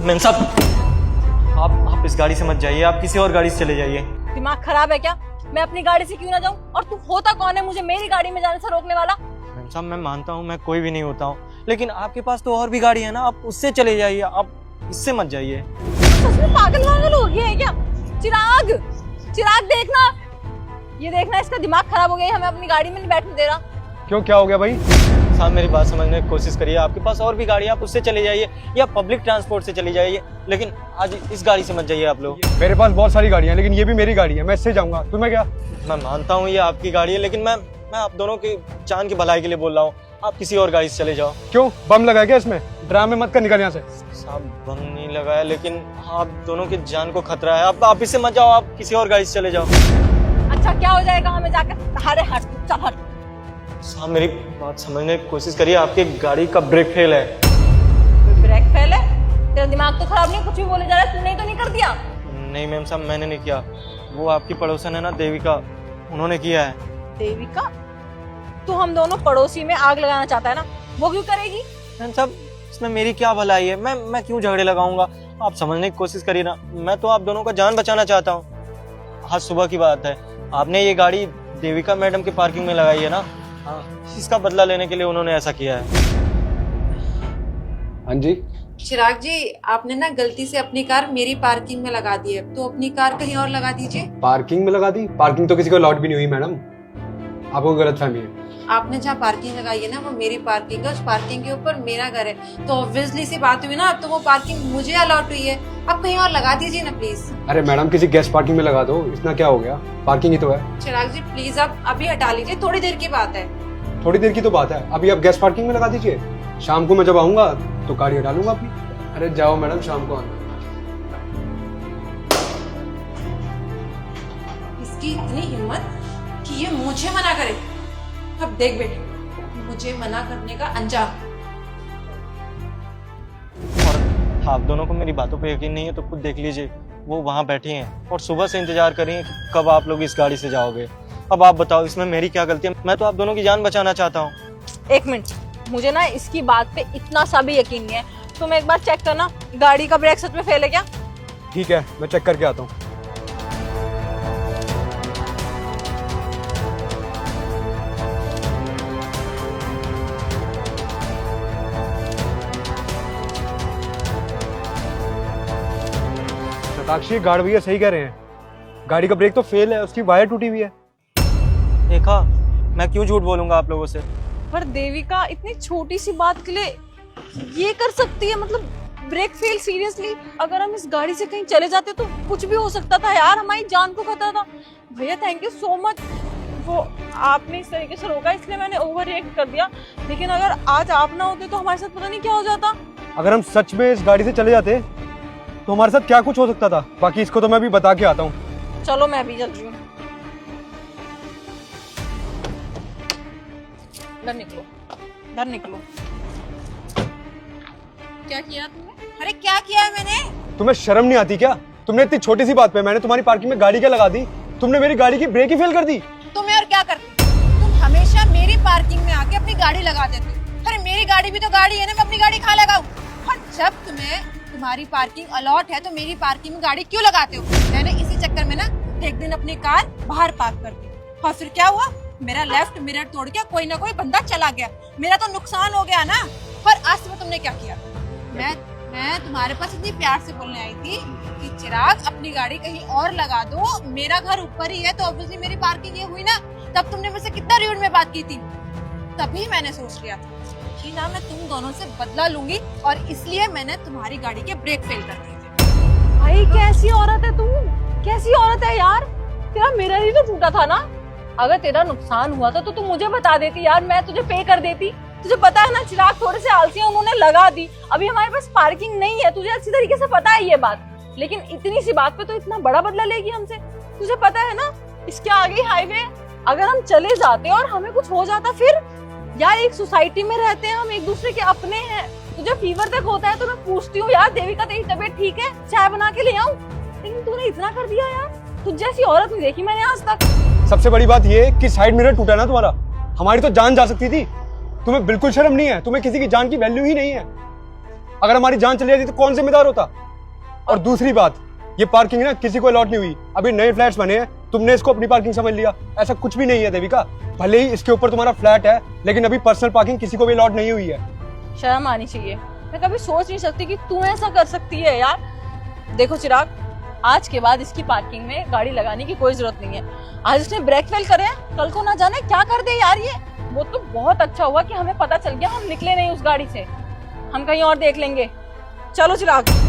Ma'am साहब, आप इस गाड़ी से मत जाइए, आप किसी और गाड़ी से चले जाइए। दिमाग खराब है क्या? मैं अपनी गाड़ी से क्यों ना जाऊं? और तू होता कौन है मुझे मेरी गाड़ी में जाने से रोकने वाला? मैम साहब, मैं मानता हूँ मैं कोई भी नहीं होता हूँ, लेकिन आपके पास तो और भी गाड़ी है ना, आप उससे चले जाइए, आप इससे मत जाइए। सच में पागल वागल हो गया है क्या? चिराग, चिराग देखना, ये देखना इसका दिमाग खराब हो गया है, हमें अपनी गाड़ी में नहीं बैठने दे रहा। क्यों, क्या हो गया भाई? साहब मेरी बात समझने की कोशिश करिए, आपके पास और भी गाड़ी है, आप उससे चले जाइए या पब्लिक ट्रांसपोर्ट से चले जाइए, लेकिन आज इस गाड़ी से मत जाइए आप लोग। मेरे पास बहुत सारी गाड़ियां हैं, लेकिन ये भी मेरी गाड़ी है, मैं इससे जाऊंगा। तुम्हें क्या? मैं मानता हूँ ये आपकी गाड़ी है, लेकिन मैं आप दोनों की जान की भलाई के लिए बोल रहा हूँ, आप किसी और गाड़ी से चले जाओ। क्यों, बम लगा क्या इसमें? ड्रामे मत कर, निकल यहाँ से। साहब बम नहीं लगाया, लेकिन आप दोनों की जान को खतरा है, आप इससे मत जाओ, आप किसी और गाड़ी से चले जाओ। अच्छा क्या हो जाएगा हमें जाकर? अरे हट, चल हट। साहब मेरी बात समझने की कोशिश करिए, आपकी गाड़ी का ब्रेक फेल है। ब्रेक फेल है? तेरा दिमाग तो खराब नहीं, कुछ भी बोले जा रहा है, तूने तो नहीं कर दिया? नहीं मैम साहब, मैंने नहीं किया, वो आपकी पड़ोसन है ना देविका, उन्होंने किया है। देविका? तू हम दोनों पड़ोसी में आग लगाना चाहता है ना, वो क्यों करेगी? मैम साहब इसमें मेरी क्या भलाई है, मैं क्यों झगड़े लगाऊंगा? आप समझने की कोशिश करिए ना, मैं तो आप दोनों का जान बचाना चाहता हूँ। आज सुबह की बात है, आपने ये गाड़ी देविका मैडम की पार्किंग में लगाई है ना, हाँ, इसका बदला लेने के लिए उन्होंने ऐसा किया है। हाँ जी। चिराग जी, आपने ना गलती से अपनी कार मेरी पार्किंग में लगा दी है, तो अपनी कार कहीं और लगा दीजिए। पार्किंग में लगा दी? पार्किंग तो किसी को अलॉट भी नहीं हुई मैडम, आपको गलतफहमी है। आपने जहाँ पार्किंग लगाई है ना वो मेरी पार्किंग है, उस पार्किंग के ऊपर मेरा घर है, तो ऑब्वियसली सी बात हुई ना, अब तो वो पार्किंग मुझे अलॉट हुई है, आप कहीं और लगा दीजिए ना प्लीज। अरे मैडम, किसी गेस्ट पार्किंग में लगा दो, इतना क्या हो गया, पार्किंग ही तो है। चिराग जी प्लीज आप अभी हटा लीजिए, थोड़ी देर की बात है। थोड़ी देर की तो बात है, अभी आप गेस्ट पार्किंग में लगा दीजिए, शाम को मैं जब आऊंगा तो गाड़ी हटा लूंगा अपनी। अरे जाओ मैडम, शाम को आना। इसकी इतनी हिम्मत कि ये मुझे मना करे। अब देख बेटे, मुझे मना करने का अंजाम। और आप दोनों को मेरी बातों पे यकीन नहीं है तो खुद देख लीजिए, वो वहाँ बैठे हैं और सुबह से इंतजार कर रही हैं कि कब आप लोग इस गाड़ी से जाओगे। अब आप बताओ इसमें मेरी क्या गलती है? मैं तो आप दोनों की जान बचाना चाहता हूँ। एक मिनट, मुझे ना इसकी बात पे इतना सा भी यकीन नहीं है, तुम एक बार चेक करना गाड़ी का ब्रेक सच में फेल है क्या? ठीक है, मैं चेक करके आता हूँ। शताक्षी, गार्ड भैया सही कह रहे हैं, गाड़ी का ब्रेक तो फेल है, उसकी वायर टूटी हुई है। देखा, मैं क्यों झूठ बोलूंगा आप लोगों से? पर देविका इतनी छोटी सी बात के लिए ये कर सकती है? मतलब ब्रेक फेल, सीरियसली अगर हम इस गाड़ी से कहीं चले जाते तो कुछ भी हो सकता था यार, हमारी जान को खतरा था। भैया थैंक यू सो मच, वो आपने इस तरीके से रोका इसलिए मैंने ओवर रिएक्ट कर दिया, लेकिन अगर आज आप ना होते तो हमारे साथ पता नहीं क्या हो जाता। अगर हम सच में इस गाड़ी से चले जाते तो हमारे साथ क्या कुछ हो सकता था, बाकी इसको तो मैं भी बता के आता हूँ। चलो मैं भी चल रही हूँ, इधर निकलो, इधर निकलो। क्या किया तुमने? अरे क्या किया है मैंने? तुम्हें शर्म नहीं आती क्या? तुमने इतनी छोटी सी बात पे मैंने तुम्हारी पार्किंग में गाड़ी क्या लगा दी, तुमने मेरी गाड़ी की ब्रेक ही फेल कर दी। तुम्हें और क्या करती? तुम हमेशा मेरी पार्किंग में आके अपनी गाड़ी लगा देते हो। अरे मेरी गाड़ी भी तो गाड़ी है ना, मैं अपनी गाड़ी कहाँ लगाऊं? और जब तुम्हारी पार्किंग अलॉट है तो मेरी पार्किंग में गाड़ी क्यों लगाते हो? मैंने इसी चक्कर में ना एक दिन अपनी कार बाहर पार्क कर दी, और फिर क्या हुआ, मेरा लेफ्ट मिरर तोड़ के कोई ना कोई बंदा चला गया, मेरा तो नुकसान हो गया ना। पर आज सुबह तुमने क्या किया? मैं तुम्हारे पास इतनी प्यार से बोलने आई थी कि चिराग अपनी गाड़ी कहीं और लगा दो, मेरा घर ऊपर ही है तो ऑब्वियसली मेरी पार्किंग ये हुई ना। तब तुमने मुझसे कितना रूड में बात की थी, तभी मैंने सोच लिया कि ना मैं तुम दोनों से बदला लूंगी, और इसलिए मैंने तुम्हारी गाड़ी के ब्रेक फेल कर दिए। भाई कैसी औरत है तू, कैसी औरत है यार, तेरा मिरर ही तो टूटा था ना, अगर तेरा नुकसान हुआ था तो तू मुझे बता देती यार, मैं तुझे पे कर देती। तुझे पता है ना चिराग थोड़े से आलसी हैं, उन्होंने लगा दी, अभी हमारे पास पार्किंग नहीं है, तुझे अच्छी तरीके से पता है ये बात, लेकिन इतनी सी बात पे तो इतना बड़ा बदला लेगी हमसे। तुझे पता है ना इसके आगे हाईवे, अगर हम चले जाते और हमें कुछ हो जाता फिर? यार एक सोसाइटी में रहते हैं हम, एक दूसरे के अपने हैं, तुझे फीवर तक होता है तो मैं पूछती हूँ यार देविका तेरी तबीयत ठीक है, चाय बना के ले आऊं, लेकिन तूने इतना कर दिया यार, तुझ जैसी औरत नहीं देखी मैंने आज तक। सबसे बड़ी बात ये कि साइड मिरर टूटा ना तुम्हारा, हमारी तो जान जा सकती थी। तुम्हें बिल्कुल शर्म नहीं है, तुम्हें किसी की जान की वैल्यू ही नहीं है। अगर हमारी जान चली जाती तो कौन जिम्मेदार होता? और दूसरी बात, ये पार्किंग ना किसी को अलॉट नहीं हुई, अभी नए फ्लैट्स बने हैं, तुमने इसको अपनी पार्किंग समझ लिया। ऐसा कुछ भी नहीं है देविका, भले ही इसके ऊपर तुम्हारा फ्लैट है, लेकिन अभी पर्सनल पार्किंग किसी को भी अलॉट नहीं हुई है। शर्म आनी चाहिए। मैं कभी सोच नहीं सकती कि तू ऐसा कर सकती है यार। देखो चिराग, आज के बाद इसकी पार्किंग में गाड़ी लगाने की कोई जरूरत नहीं है। आज इसने ब्रेक फेल करे हैं, कल को ना जाने क्या कर दे यार ये। वो तो बहुत अच्छा हुआ कि हमें पता चल गया, हम निकले नहीं उस गाड़ी से। हम कहीं और देख लेंगे। चलो चिराग।